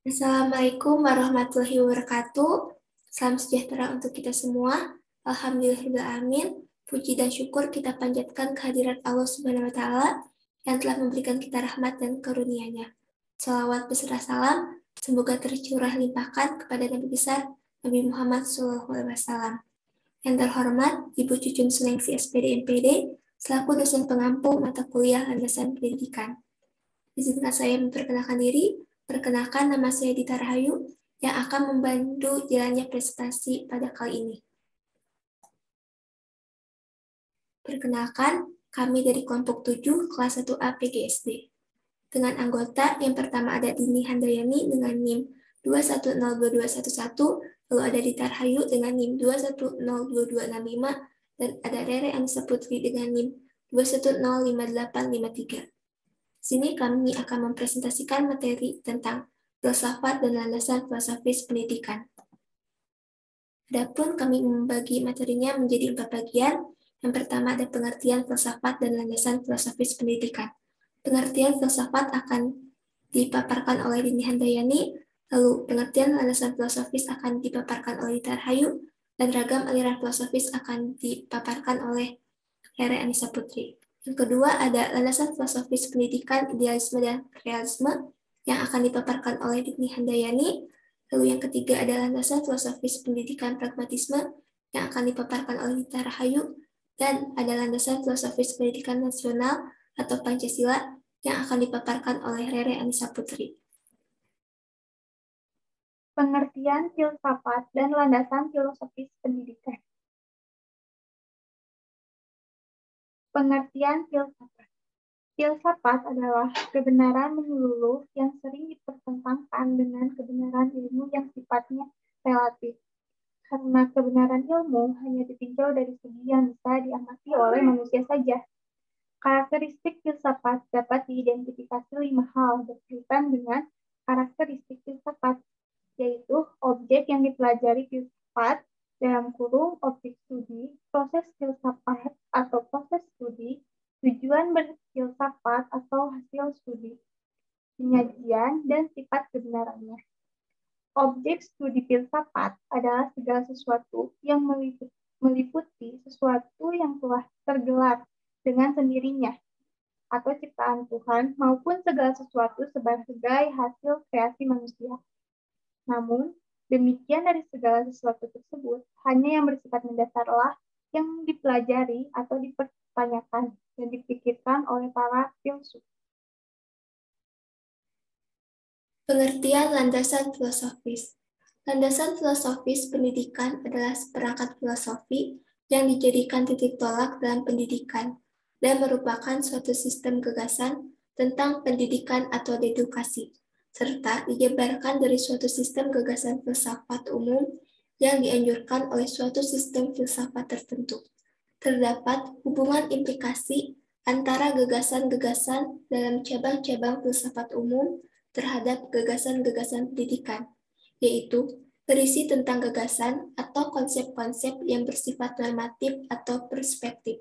Assalamualaikum warahmatullahi wabarakatuh. Salam sejahtera untuk kita semua. Alhamdulillahirrahmanirrahim. Puji dan syukur kita panjatkan kehadirat Allah Subhanahu wa Ta'ala yang telah memberikan kita rahmat dan karunia-Nya. Salawat beserta salam semoga tercurah limpahkan kepada Nabi besar Nabi Muhammad SAW. Yang terhormat Ibu Cucun Sulengsi SPD MPD selaku dosen pengampu mata kuliah landasan pendidikan. Izinkan saya memperkenalkan diri. Perkenalkan, nama saya Dita Rahayu yang akan membantu jalannya presentasi pada kali ini. Perkenalkan, kami dari kelompok 7 kelas 1A PGSD. Dengan anggota yang pertama ada Dini Handayani dengan NIM 2102211, lalu ada Dita Rahayu dengan NIM 2102265, dan ada Rere Anissa Putri dengan NIM 2105853. Sini kami akan mempresentasikan materi tentang filsafat dan landasan filosofis pendidikan. Adapun kami membagi materinya menjadi 4 bagian. Yang pertama ada pengertian filsafat dan landasan filosofis pendidikan. Pengertian filsafat akan dipaparkan oleh Dini Handayani, lalu pengertian landasan filosofis akan dipaparkan oleh Dita Rahayu, dan ragam aliran filosofis akan dipaparkan oleh Rere Anissa Putri. Yang kedua ada landasan filosofis pendidikan, idealisme dan realisme yang akan dipaparkan oleh Dini Handayani. Lalu yang ketiga ada landasan filosofis pendidikan pragmatisme yang akan dipaparkan oleh Dita Rahayu, dan ada landasan filosofis pendidikan nasional atau Pancasila yang akan dipaparkan oleh Rere Anissa Putri. Pengertian filsafat dan landasan filosofis pendidikan. Pengertian filsafat. Filsafat adalah kebenaran menyeluruh yang sering dipertentangkan dengan kebenaran ilmu yang sifatnya relatif. Karena kebenaran ilmu hanya ditinjau dari segi yang bisa diamati oleh manusia saja. Karakteristik filsafat dapat diidentifikasi 5 hal berkaitan dengan karakteristik filsafat, yaitu objek yang dipelajari filsafat, dalam kurung objek studi, proses filsafat atau proses studi, tujuan berfilsafat atau hasil studi, penyajian, dan sifat kebenarannya. Objek studi filsafat adalah segala sesuatu yang meliputi sesuatu yang telah tergelar dengan sendirinya, atau ciptaan Tuhan, maupun segala sesuatu sebagai hasil kreasi manusia. Namun, demikian dari segala sesuatu tersebut, hanya yang bersifat mendasarlah yang dipelajari atau dipertanyakan dan dipikirkan oleh para filsuf. Pengertian landasan filosofis. Landasan filosofis pendidikan adalah seperangkat filosofi yang dijadikan titik tolak dalam pendidikan dan merupakan suatu sistem gagasan tentang pendidikan atau edukasi, serta dijabarkan dari suatu sistem gagasan filsafat umum yang dianjurkan oleh suatu sistem filsafat tertentu. Terdapat hubungan implikasi antara gagasan-gagasan dalam cabang-cabang filsafat umum terhadap gagasan-gagasan pendidikan, yaitu berisi tentang gagasan atau konsep-konsep yang bersifat normatif atau perspektif.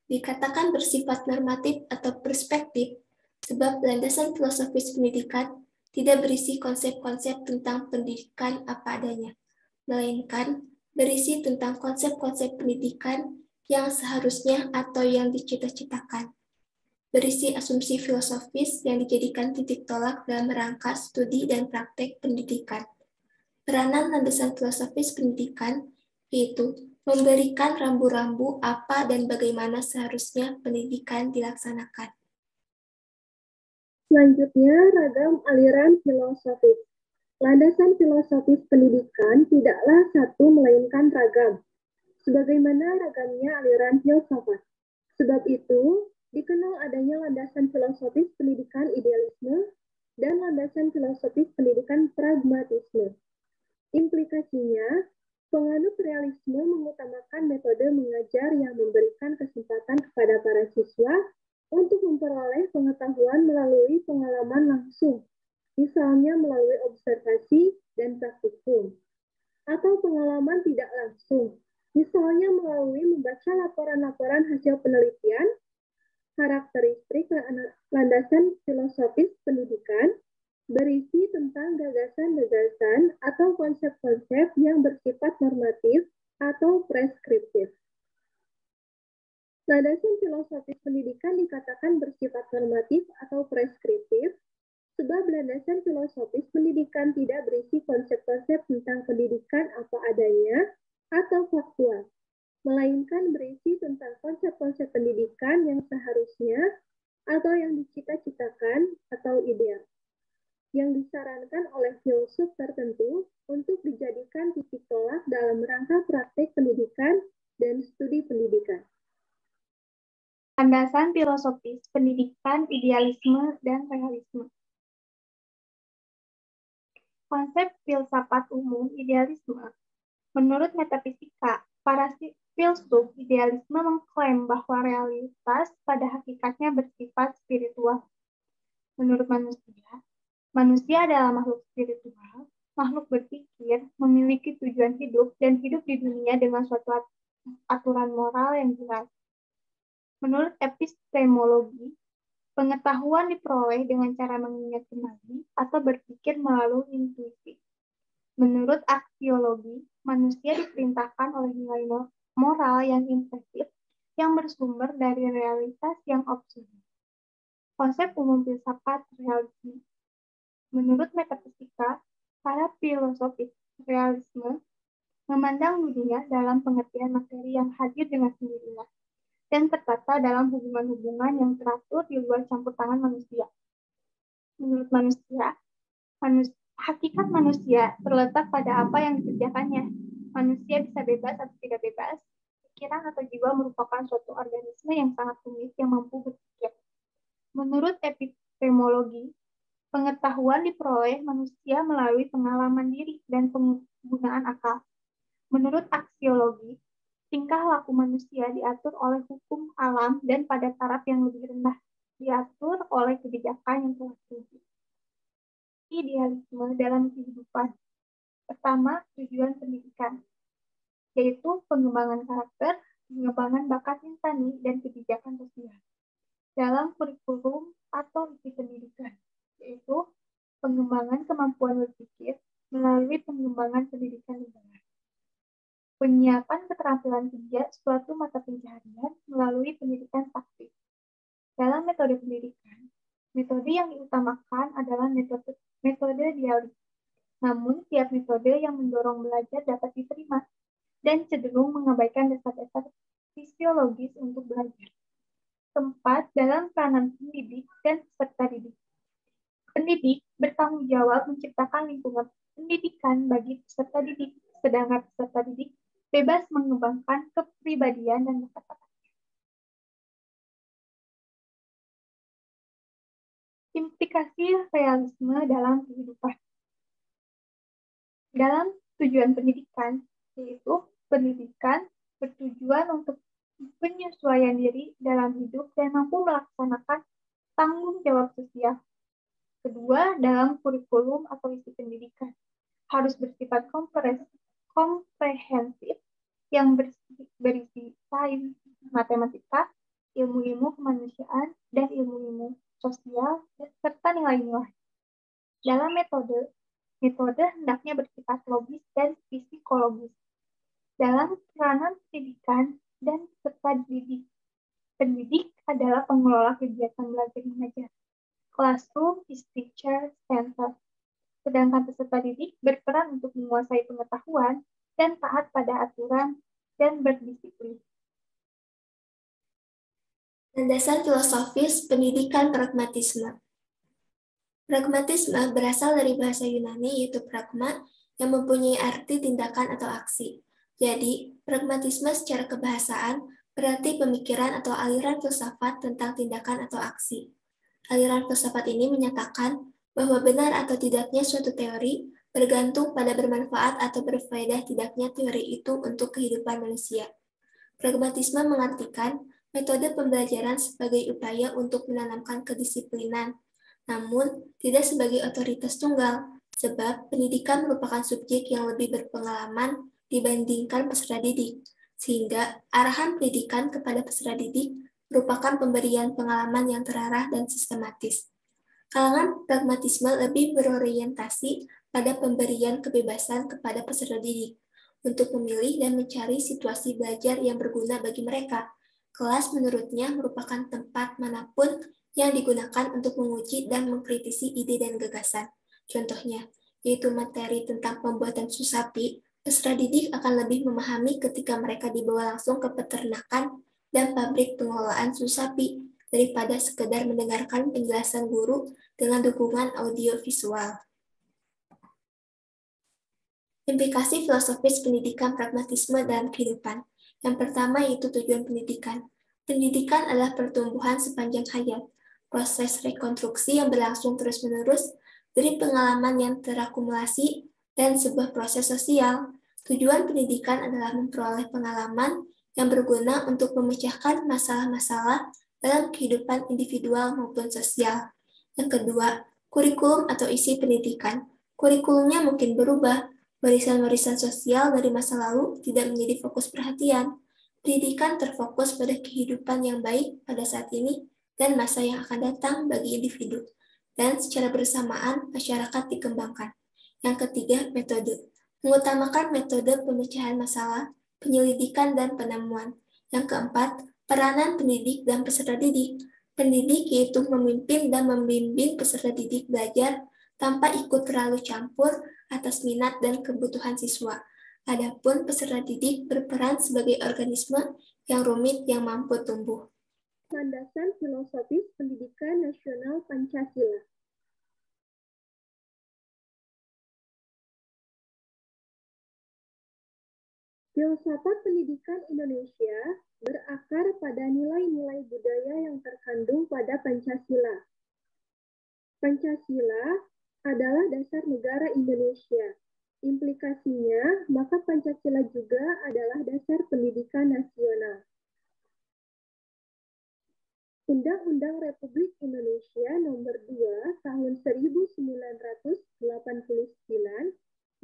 Dikatakan bersifat normatif atau perspektif sebab landasan filosofis pendidikan tidak berisi konsep-konsep tentang pendidikan apa adanya, melainkan berisi tentang konsep-konsep pendidikan yang seharusnya atau yang dicita-citakan. Berisi asumsi filosofis yang dijadikan titik tolak dalam rangka studi dan praktek pendidikan. Peranan landasan filosofis pendidikan yaitu memberikan rambu-rambu apa dan bagaimana seharusnya pendidikan dilaksanakan. Selanjutnya, ragam aliran filosofis. Landasan filosofis pendidikan tidaklah satu melainkan ragam, sebagaimana ragamnya aliran filsafat. Sebab itu, dikenal adanya landasan filosofis pendidikan idealisme dan landasan filosofis pendidikan pragmatisme. Implikasinya, penganut realisme mengutamakan metode mengajar yang memberikan kesempatan kepada para siswa untuk memperoleh pengetahuan melalui pengalaman langsung, misalnya melalui observasi dan praktikum, atau pengalaman tidak langsung, misalnya melalui membaca laporan-laporan hasil penelitian. Karakteristik landasan filosofis pendidikan berisi tentang gagasan-gagasan atau konsep-konsep yang bersifat normatif atau preskriptif. Landasan filosofis pendidikan dikatakan bersifat normatif atau preskriptif sebab landasan filosofis pendidikan tidak berisi konsep-konsep tentang pendidikan apa adanya atau faktual, melainkan berisi tentang konsep-konsep pendidikan yang seharusnya atau yang dicita-citakan atau ideal, yang disarankan oleh filsuf tertentu untuk dijadikan titik tolak dalam rangka praktik pendidikan dan studi pendidikan. Landasan filosofis pendidikan, idealisme, dan realisme. Konsep filsafat umum idealisme. Menurut metafisika, para filsuf idealisme mengklaim bahwa realitas pada hakikatnya bersifat spiritual. Menurut manusia adalah makhluk spiritual, makhluk berpikir, memiliki tujuan hidup, dan hidup di dunia dengan suatu aturan moral yang jelas. Menurut epistemologi, pengetahuan diperoleh dengan cara mengingat kembali atau berpikir melalui intuisi. Menurut aksiologi, manusia diperintahkan oleh nilai moral yang impresif yang bersumber dari realitas yang absolut. Konsep umum filsafat realisme. Menurut metafisika, para filosofis realisme memandang dunia dalam pengertian materi yang hadir dengan sendirinya dan tertata dalam hubungan-hubungan yang teratur di luar campur tangan manusia. Menurut manusia, hakikat manusia terletak pada apa yang dikerjakannya. Manusia bisa bebas atau tidak bebas. Pikiran atau jiwa merupakan suatu organisme yang sangat rumit yang mampu berpikir. Menurut epistemologi, pengetahuan diperoleh manusia melalui pengalaman diri dan penggunaan akal. Menurut aksiologi, tingkah laku manusia diatur oleh hukum alam dan pada taraf yang lebih rendah diatur oleh kebijakan yang telah teruji. Idealisme dalam kehidupan. Pertama, tujuan pendidikan, yaitu pengembangan karakter, pengembangan bakat insani, dan kebijakan sosial. Dalam kurikulum atau isi pendidikan, yaitu pengembangan kemampuan berpikir melalui pengembangan pendidikan lingkungan. Penyiapan keterampilan kerja suatu mata pencaharian melalui pendidikan praktik. Dalam metode pendidikan, metode yang diutamakan adalah metode dialog. Namun, tiap metode yang mendorong belajar dapat diterima dan cenderung mengabaikan dasar-dasar fisiologis untuk belajar. Tempat dalam peranan pendidik dan peserta didik. Pendidik bertanggung jawab menciptakan lingkungan pendidikan bagi peserta didik, sedangkan peserta didik bebas mengembangkan kepribadian dan bakat-bakatnya. Implikasi realisme dalam kehidupan. Dalam tujuan pendidikan, yaitu pendidikan bertujuan untuk penyesuaian diri dalam hidup dan mampu melaksanakan tanggung jawab sosial. Kedua, dalam kurikulum atau isi pendidikan, harus bersifat komprehensif yang berisi sains, matematika, ilmu-ilmu kemanusiaan, dan ilmu-ilmu sosial, serta nilai-nilai. Dalam metode hendaknya bersifat logis dan psikologis. Dalam peranan pendidikan dan peserta didik, pendidik adalah pengelola kegiatan belajar mengajar. Classroom is teacher center. Sedangkan peserta didik berperan untuk menguasai pengetahuan dan taat pada aturan dan berdisiplin. Landasan filosofis pendidikan pragmatisme. Pragmatisme berasal dari bahasa Yunani yaitu pragma yang mempunyai arti tindakan atau aksi. Jadi, pragmatisme secara kebahasaan berarti pemikiran atau aliran filsafat tentang tindakan atau aksi. Aliran filsafat ini menyatakan bahwa benar atau tidaknya suatu teori bergantung pada bermanfaat atau berfaedah tidaknya teori itu untuk kehidupan manusia. Pragmatisme mengartikan metode pembelajaran sebagai upaya untuk menanamkan kedisiplinan, namun tidak sebagai otoritas tunggal, sebab pendidikan merupakan subjek yang lebih berpengalaman dibandingkan peserta didik, sehingga arahan pendidikan kepada peserta didik merupakan pemberian pengalaman yang terarah dan sistematis. Kalangan pragmatisme lebih berorientasi pada pemberian kebebasan kepada peserta didik untuk memilih dan mencari situasi belajar yang berguna bagi mereka. Kelas menurutnya merupakan tempat manapun yang digunakan untuk menguji dan mengkritisi ide dan gagasan. Contohnya, yaitu materi tentang pembuatan susu sapi, peserta didik akan lebih memahami ketika mereka dibawa langsung ke peternakan dan pabrik pengelolaan susu sapi daripada sekedar mendengarkan penjelasan guru dengan dukungan audiovisual. Implikasi filosofis pendidikan pragmatisme dalam kehidupan. Yang pertama yaitu tujuan pendidikan. Pendidikan adalah pertumbuhan sepanjang hayat, proses rekonstruksi yang berlangsung terus-menerus dari pengalaman yang terakumulasi dan sebuah proses sosial. Tujuan pendidikan adalah memperoleh pengalaman yang berguna untuk memecahkan masalah-masalah dalam kehidupan individual maupun sosial. Yang kedua, kurikulum atau isi pendidikan. Kurikulumnya mungkin berubah. Warisan-warisan sosial dari masa lalu tidak menjadi fokus perhatian. Pendidikan terfokus pada kehidupan yang baik pada saat ini dan masa yang akan datang bagi individu. Dan secara bersamaan, masyarakat dikembangkan. Yang ketiga, metode. Mengutamakan metode pemecahan masalah, penyelidikan, dan penemuan. Yang keempat, peranan pendidik dan peserta didik. Pendidik yaitu memimpin dan membimbing peserta didik belajar tanpa ikut terlalu campur atas minat dan kebutuhan siswa. Adapun peserta didik berperan sebagai organisme yang rumit yang mampu tumbuh. Landasan filosofis pendidikan nasional Pancasila. Filsafat pendidikan Indonesia berakar pada nilai-nilai budaya yang terkandung pada Pancasila. Pancasila adalah dasar negara Indonesia. Implikasinya, maka Pancasila juga adalah dasar pendidikan nasional. Undang-Undang Republik Indonesia Nomor 2 Tahun 1989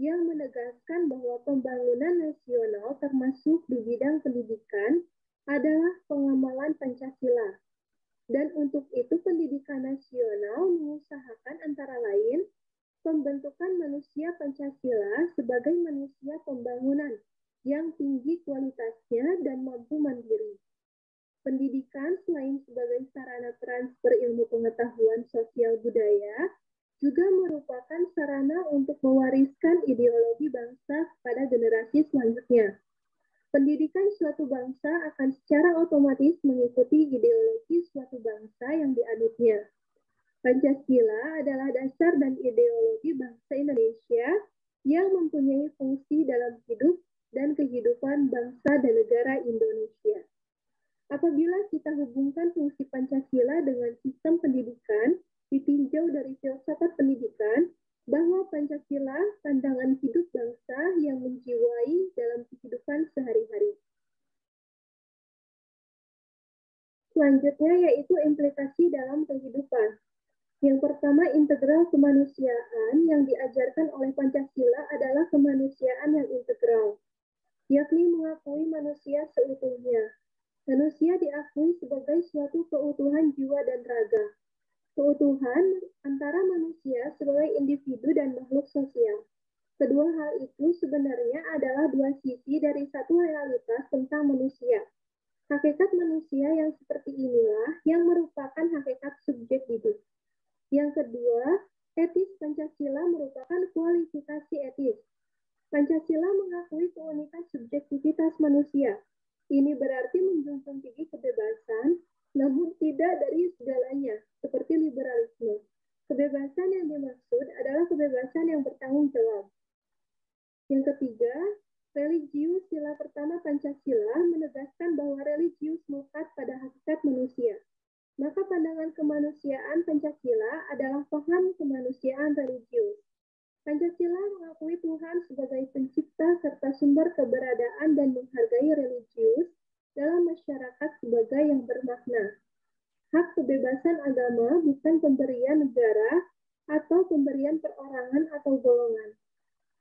yang menegaskan bahwa pembangunan nasional termasuk di bidang pendidikan adalah pengamalan Pancasila. Dan untuk itu pendidikan nasional mengusahakan antara lain pembentukan manusia Pancasila sebagai manusia pembangunan yang tinggi kualitasnya dan mampu mandiri. Pendidikan selain sebagai sarana transfer ilmu pengetahuan sosial budaya, juga merupakan sarana untuk mewariskan ideologi bangsa pada generasi selanjutnya. Pendidikan suatu bangsa akan secara otomatis mengikuti ideologi suatu bangsa yang dianutnya. Pancasila adalah dasar dan ideologi bangsa Indonesia yang mempunyai fungsi dalam hidup dan kehidupan bangsa dan negara Indonesia. Apabila kita hubungkan fungsi Pancasila dengan sistem pendidikan, ditinjau dari filsafat pendidikan, bahwa Pancasila pandangan hidup bangsa yang menjiwai dalam kehidupan sehari-hari. Selanjutnya yaitu implikasi dalam kehidupan. Yang pertama, integral kemanusiaan yang diajarkan oleh Pancasila adalah kemanusiaan yang integral, yakni mengakui manusia seutuhnya. Manusia diakui sebagai suatu keutuhan jiwa dan raga. Keutuhan antara manusia sebagai individu dan makhluk sosial. Kedua hal itu sebenarnya adalah dua sisi dari satu realitas tentang manusia. Hakikat manusia yang seperti inilah yang merupakan hakikat subjek hidup. Yang kedua, etis Pancasila merupakan kualifikasi etis. Pancasila mengakui keunikan subjektivitas manusia. Ini berarti menjunjung tinggi kebebasan, namun tidak dari segalanya, seperti liberalisme. Kebebasan yang dimaksud adalah kebebasan yang bertanggung jawab. Yang ketiga, religius sila pertama Pancasila menegaskan bahwa religius melekat pada hakikat manusia. Maka pandangan kemanusiaan Pancasila adalah paham kemanusiaan religius. Pancasila mengakui Tuhan sebagai pencipta serta sumber keberadaan dan menghargai religius dalam masyarakat sebagai yang bermakna. Hak kebebasan agama bukan pemberian negara atau pemberian perorangan atau golongan.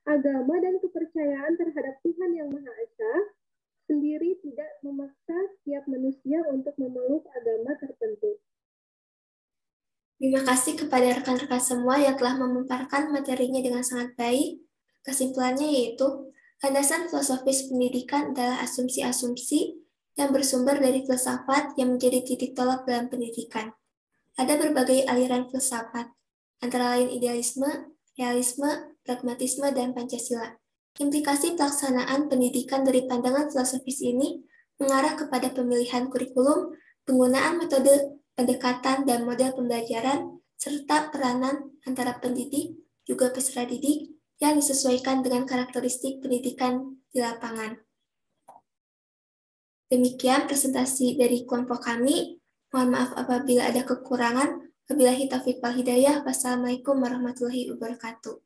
Agama dan kepercayaan terhadap Tuhan yang Maha Esa sendiri tidak memaksa setiap manusia untuk memeluk agama tertentu. Terima kasih kepada rekan-rekan semua yang telah memaparkan materinya dengan sangat baik. Kesimpulannya yaitu, landasan filosofis pendidikan adalah asumsi-asumsi yang bersumber dari filsafat yang menjadi titik tolak dalam pendidikan. Ada berbagai aliran filsafat, antara lain idealisme, realisme, pragmatisme, dan Pancasila. Implikasi pelaksanaan pendidikan dari pandangan filosofis ini mengarah kepada pemilihan kurikulum, penggunaan metode pendekatan dan model pembelajaran, serta peranan antara pendidik juga peserta didik yang disesuaikan dengan karakteristik pendidikan di lapangan. Demikian presentasi dari kelompok kami. Mohon maaf apabila ada kekurangan. Wabillahi taufiq wal hidayah. Wassalamualaikum warahmatullahi wabarakatuh.